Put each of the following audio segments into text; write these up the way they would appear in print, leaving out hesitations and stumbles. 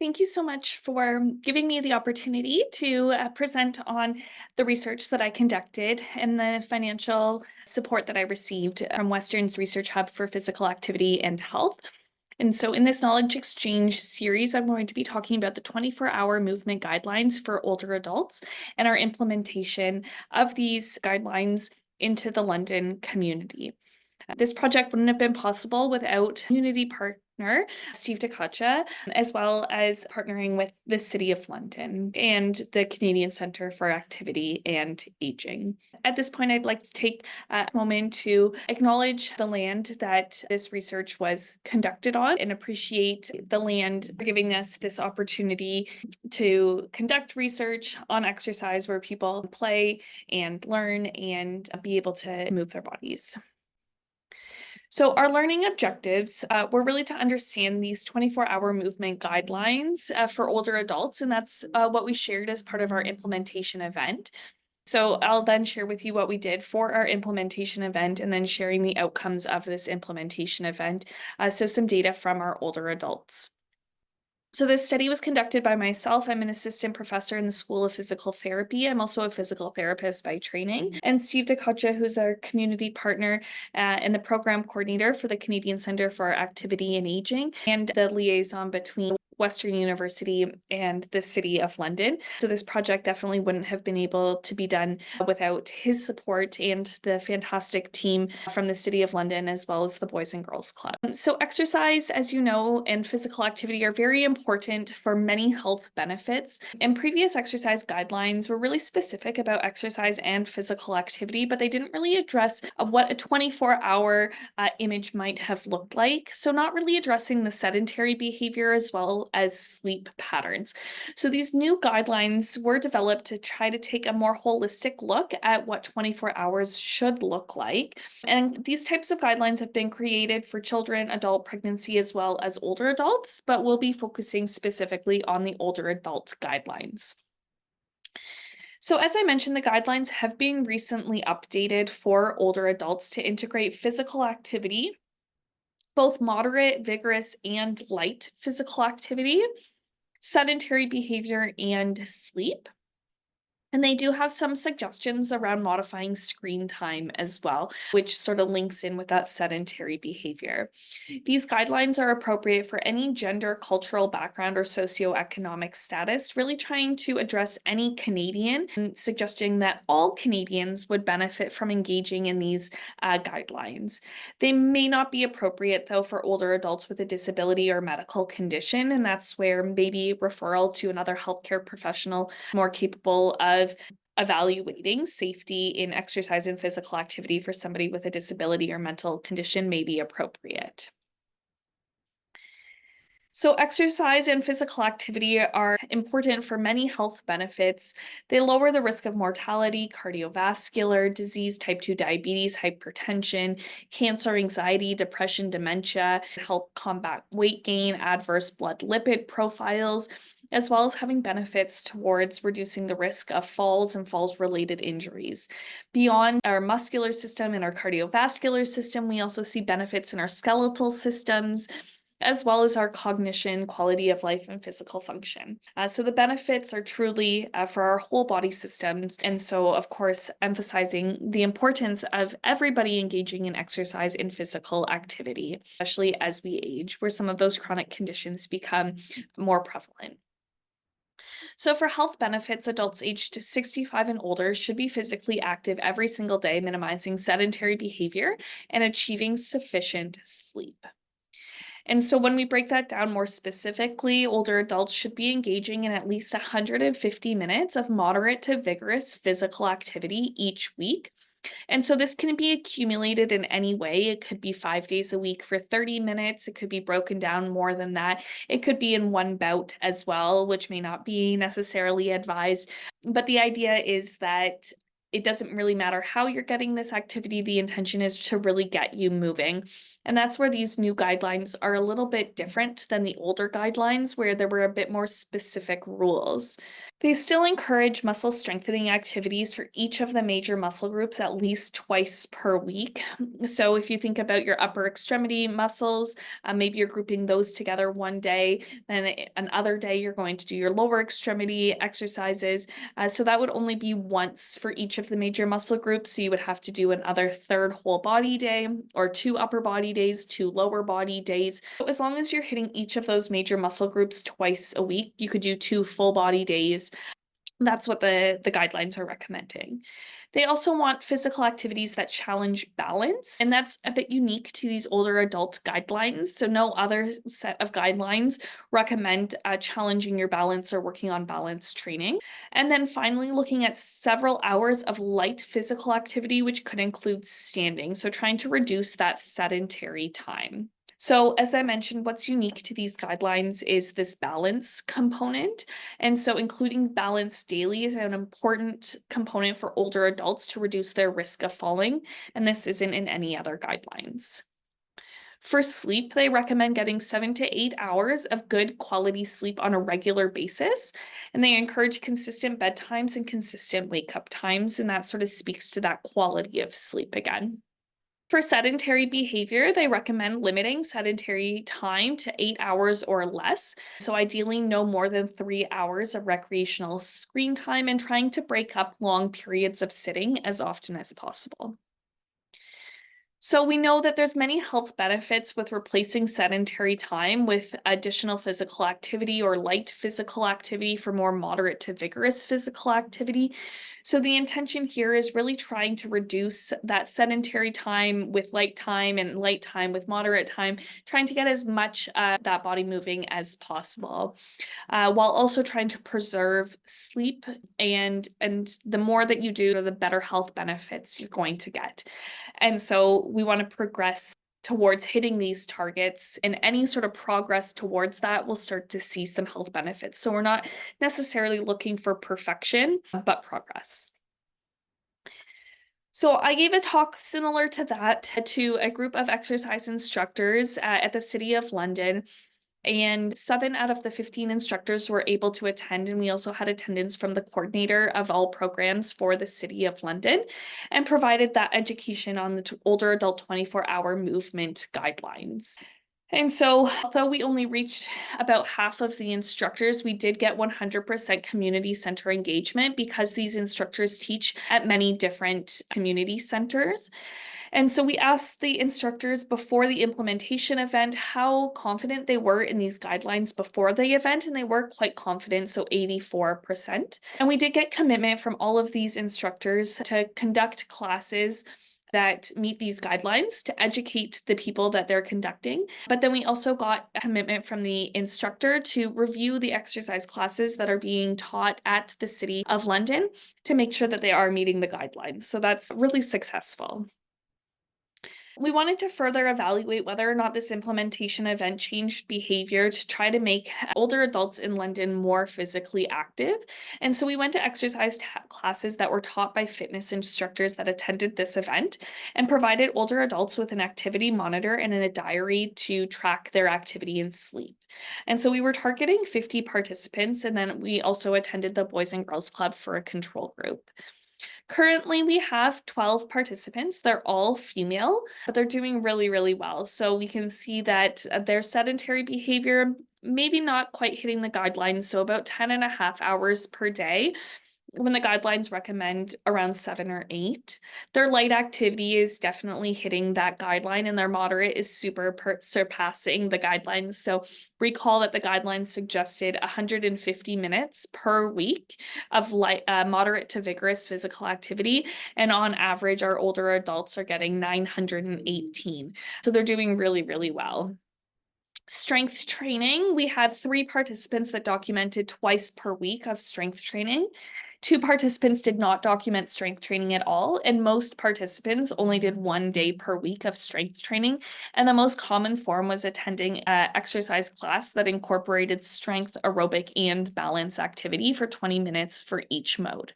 Thank you so much for giving me the opportunity to present on the research that I conducted and the financial support that I received from Western's Research Hub for Physical Activity and Health. And so, in this knowledge exchange series, I'm going to be talking about the 24-hour movement guidelines for older adults and our implementation of these guidelines into the London community. This project wouldn't have been possible without community partner Ciacca, as well as partnering with the City of London and the Canadian Centre for Activity and Aging. At this point, I'd like to take a moment to acknowledge the land that this research was conducted on and appreciate the land for giving us this opportunity to conduct research on exercise where people play and learn and be able to move their bodies. So our learning objectives were really to understand these 24-hour movement guidelines for older adults, and that's what we shared as part of our implementation event. So I'll then share with you what we did for our implementation event and then sharing the outcomes of this implementation event. So some data from our older adults. So this study was conducted by myself. I'm an assistant professor in the School of Physical Therapy. I'm also a physical therapist by training. And Steve Ciacca, who's our community partner and the program coordinator for the Canadian Centre for Activity and Aging, and the liaison between Western University and the City of London. So this project definitely wouldn't have been able to be done without his support and the fantastic team from the City of London, as well as the Boys and Girls Club. So exercise, as you know, and physical activity are very important for many health benefits. And previous exercise guidelines were really specific about exercise and physical activity, but they didn't really address what a 24-hour image might have looked like. So not really addressing the sedentary behavior as well as sleep patterns. So these new guidelines were developed to try to take a more holistic look at what 24 hours should look like. And these types of guidelines have been created for children, adult pregnancy, as well as older adults, but we'll be focusing specifically on the older adult guidelines. So as I mentioned, the guidelines have been recently updated for older adults to integrate physical activity, both moderate, vigorous, and light physical activity, sedentary behavior, and sleep. And they do have some suggestions around modifying screen time as well, which sort of links in with that sedentary behavior. These guidelines are appropriate for any gender, cultural background, or socioeconomic status, really trying to address any Canadian and suggesting that all Canadians would benefit from engaging in these guidelines. They may not be appropriate, though, for older adults with a disability or medical condition, and that's where maybe referral to another healthcare professional more capable of evaluating safety in exercise and physical activity for somebody with a disability or mental condition may be appropriate. So exercise and physical activity are important for many health benefits. They lower the risk of mortality, cardiovascular disease, type 2 diabetes, hypertension, cancer, anxiety, depression, dementia, help combat weight gain, adverse blood lipid profiles, as well as having benefits towards reducing the risk of falls and falls-related injuries. Beyond our muscular system and our cardiovascular system, we also see benefits in our skeletal systems, as well as our cognition, quality of life, and physical function. So the benefits are truly for our whole body systems. And so, of course, emphasizing the importance of everybody engaging in exercise and physical activity, especially as we age, where some of those chronic conditions become more prevalent. So for health benefits, adults aged 65 and older should be physically active every single day, minimizing sedentary behavior and achieving sufficient sleep. And so when we break that down more specifically, older adults should be engaging in at least 150 minutes of moderate to vigorous physical activity each week. And so this can be accumulated in any way. It could be 5 days a week for 30 minutes. It could be broken down more than that. It could be in one bout as well, which may not be necessarily advised. But the idea is that it doesn't really matter how you're getting this activity. The intention is to really get you moving. And that's where these new guidelines are a little bit different than the older guidelines, where there were a bit more specific rules. They still encourage muscle strengthening activities for each of the major muscle groups at least twice per week. So if you think about your upper extremity muscles, maybe you're grouping those together one day, then another day you're going to do your lower extremity exercises. So that would only be once for each of the major muscle groups. So you would have to do another third whole body day, or 2 upper body days, 2 lower body days. So as long as you're hitting each of those major muscle groups twice a week, you could do 2 full body days. That's what the guidelines are recommending. They also want physical activities that challenge balance, and that's a bit unique to these older adult guidelines. So no other set of guidelines recommend challenging your balance or working on balance training. And then finally, looking at several hours of light physical activity, which could include standing. So trying to reduce that sedentary time. So as I mentioned, what's unique to these guidelines is this balance component. And so including balance daily is an important component for older adults to reduce their risk of falling, and this isn't in any other guidelines. For sleep, they recommend getting 7 to 8 hours of good quality sleep on a regular basis, and they encourage consistent bedtimes and consistent wake-up times, and that sort of speaks to that quality of sleep again. For sedentary behavior, they recommend limiting sedentary time to 8 hours or less. So ideally no more than 3 hours of recreational screen time, and trying to break up long periods of sitting as often as possible. So we know that there's many health benefits with replacing sedentary time with additional physical activity or light physical activity for more moderate to vigorous physical activity. So the intention here is really trying to reduce that sedentary time with light time and light time with moderate time, trying to get as much that body moving as possible, while also trying to preserve sleep. And the more that you do, the better health benefits you're going to get. And so we want to progress towards hitting these targets, and any sort of progress towards that will start to see some health benefits. So we're not necessarily looking for perfection, but progress. So I gave a talk similar to that to a group of exercise instructors at the City of London. And 7 out of the 15 instructors were able to attend, and we also had attendance from the coordinator of all programs for the City of London, and provided that education on the older adult 24-hour movement guidelines. And so, although we only reached about half of the instructors, we did get 100% community center engagement, because these instructors teach at many different community centers. And so we asked the instructors before the implementation event how confident they were in these guidelines before the event, and they were quite confident, so 84%. And we did get commitment from all of these instructors to conduct classes that meet these guidelines to educate the people that they're conducting. But then we also got a commitment from the instructor to review the exercise classes that are being taught at the City of London to make sure that they are meeting the guidelines. So that's really successful. We wanted to further evaluate whether or not this implementation event changed behavior to try to make older adults in London more physically active. And so we went to exercise classes that were taught by fitness instructors that attended this event, and provided older adults with an activity monitor and a diary to track their activity and sleep. And so we were targeting 50 participants, and then we also attended the Boys and Girls Club for a control group. Currently, we have 12 participants. They're all female, but they're doing really, really well. So we can see that their sedentary behavior, maybe not quite hitting the guidelines, so about 10.5 hours per day, when the guidelines recommend around 7 or 8. Their light activity is definitely hitting that guideline, and their moderate is surpassing the guidelines. So recall that the guidelines suggested 150 minutes per week of moderate to vigorous physical activity, and on average, our older adults are getting 918. So they're doing really, really well. Strength training, we had 3 participants that documented twice per week of strength training. 2 participants did not document strength training at all, and most participants only did 1 day per week of strength training. And the most common form was attending an exercise class that incorporated strength, aerobic, and balance activity for 20 minutes for each mode.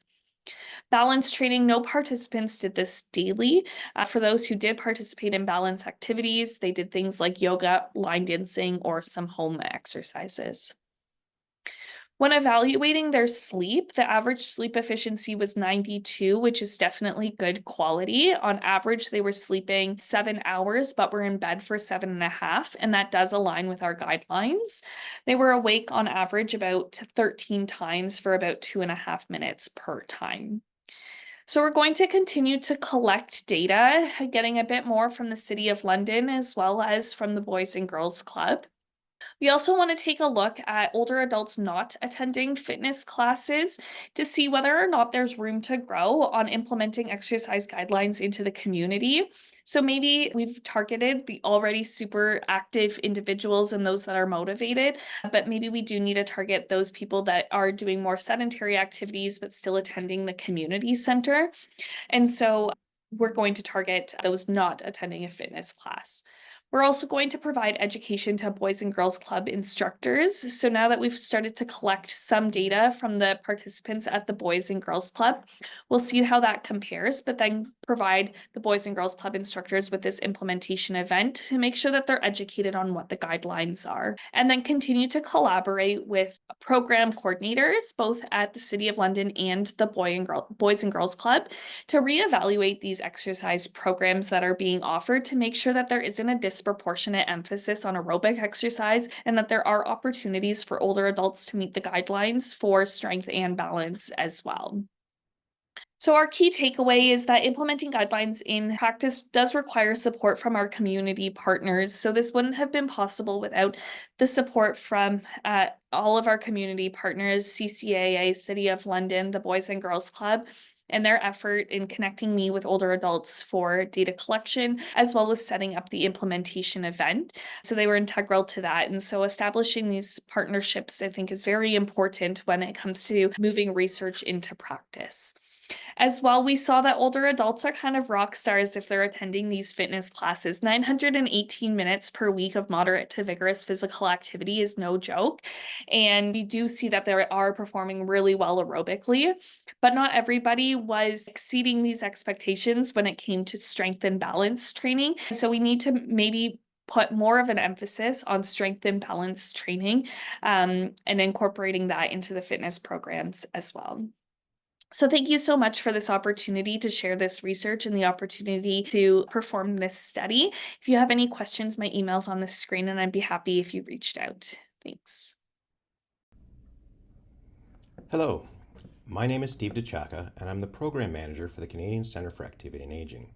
Balance training, no participants did this daily. For those who did participate in balance activities, they did things like yoga, line dancing, or some home exercises. When evaluating their sleep, the average sleep efficiency was 92, which is definitely good quality. On average, they were sleeping 7 hours, but were in bed for 7.5, and that does align with our guidelines. They were awake on average about 13 times for about 2.5 minutes per time. So we're going to continue to collect data, getting a bit more from the City of London as well as from the Boys and Girls Club. We also want to take a look at older adults not attending fitness classes to see whether or not there's room to grow on implementing exercise guidelines into the community. So maybe we've targeted the already super active individuals and those that are motivated, but maybe we do need to target those people that are doing more sedentary activities but still attending the community center. And so we're going to target those not attending a fitness class. We're also going to provide education to Boys and Girls Club instructors. So now that we've started to collect some data from the participants at the Boys and Girls Club, we'll see how that compares, but then provide the Boys and Girls Club instructors with this implementation event to make sure that they're educated on what the guidelines are. And then continue to collaborate with program coordinators, both at the City of London and the Boys and Girls Club, to reevaluate these exercise programs that are being offered to make sure that there isn't a disproportionate emphasis on aerobic exercise and that there are opportunities for older adults to meet the guidelines for strength and balance as well. So our key takeaway is that implementing guidelines in practice does require support from our community partners. So this wouldn't have been possible without the support from all of our community partners, CCAA, City of London, the Boys and Girls Club, and their effort in connecting me with older adults for data collection, as well as setting up the implementation event. So they were integral to that. And so establishing these partnerships, I think, is very important when it comes to moving research into practice. As well, we saw that older adults are kind of rock stars if they're attending these fitness classes. 918 minutes per week of moderate to vigorous physical activity is no joke. And we do see that they are performing really well aerobically, but not everybody was exceeding these expectations when it came to strength and balance training. So we need to maybe put more of an emphasis on strength and balance training and incorporating that into the fitness programs as well. So thank you so much for this opportunity to share this research and the opportunity to perform this study. If you have any questions, my email's on the screen and I'd be happy if you reached out. Thanks. Hello, my name is Ciacca and I'm the Program Manager for the Canadian Centre for Activity and Aging.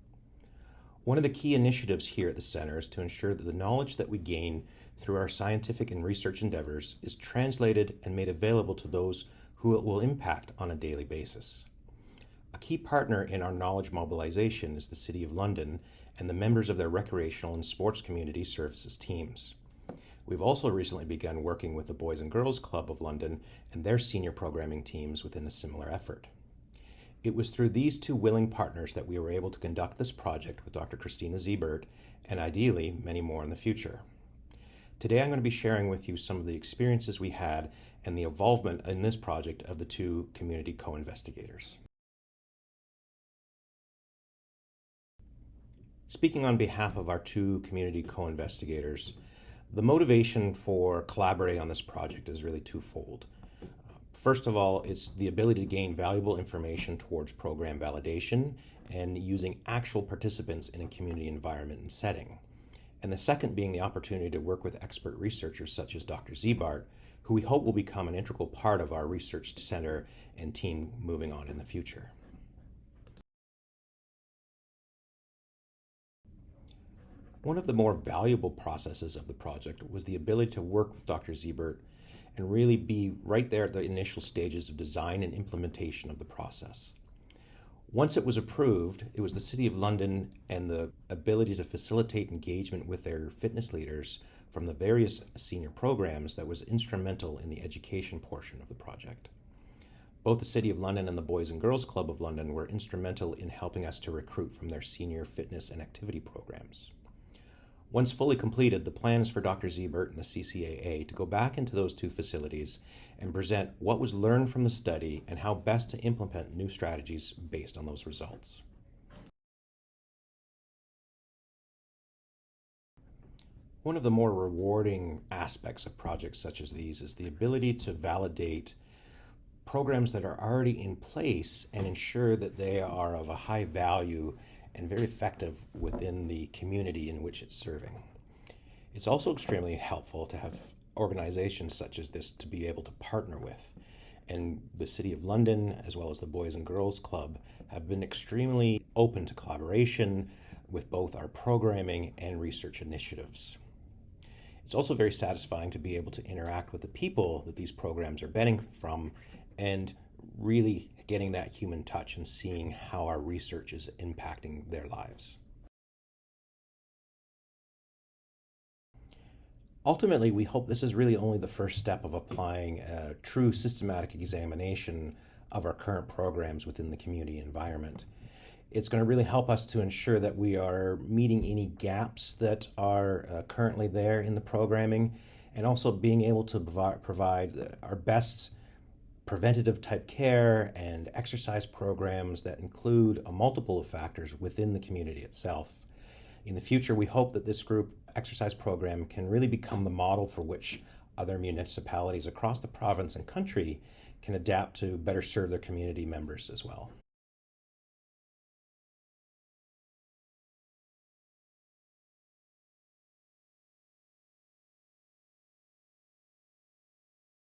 One of the key initiatives here at the Centre is to ensure that the knowledge that we gain through our scientific and research endeavours is translated and made available to those who it will impact on a daily basis. A key partner in our knowledge mobilization is the City of London and the members of their recreational and sports community services teams. We've also recently begun working with the Boys and Girls Club of London and their senior programming teams within a similar effort. It was through these two willing partners that we were able to conduct this project with Dr. Christina Ziebart and ideally many more in the future. Today I'm going to be sharing with you some of the experiences we had and the involvement in this project of the two community co-investigators. Speaking on behalf of our two community co-investigators, the motivation for collaborating on this project is really twofold. First of all, it's the ability to gain valuable information towards program validation and using actual participants in a community environment and setting. And the second being the opportunity to work with expert researchers such as Dr. Ziebart, who we hope will become an integral part of our research center and team moving on in the future. One of the more valuable processes of the project was the ability to work with Dr. Ziebart and really be right there at the initial stages of design and implementation of the process. Once it was approved, it was the City of London and the ability to facilitate engagement with their fitness leaders from the various senior programs that was instrumental in the education portion of the project. Both the City of London and the Boys and Girls Club of London were instrumental in helping us to recruit from their senior fitness and activity programs. Once fully completed, the plan is for Dr. Ziebart and the CCAA to go back into those two facilities and present what was learned from the study and how best to implement new strategies based on those results. One of the more rewarding aspects of projects such as these is the ability to validate programs that are already in place and ensure that they are of a high value and very effective within the community in which it's serving. It's also extremely helpful to have organizations such as this to be able to partner with. And the City of London, as well as the Boys and Girls Club, have been extremely open to collaboration with both our programming and research initiatives. It's also very satisfying to be able to interact with the people that these programs are benefiting from and really getting that human touch and seeing how our research is impacting their lives. Ultimately, we hope this is really only the first step of applying a true systematic examination of our current programs within the community environment. It's going to really help us to ensure that we are meeting any gaps that are currently there in the programming, and also being able to provide our best preventative type care and exercise programs that include a multiple of factors within the community itself. In the future, we hope that this group exercise program can really become the model for which other municipalities across the province and country can adapt to better serve their community members as well.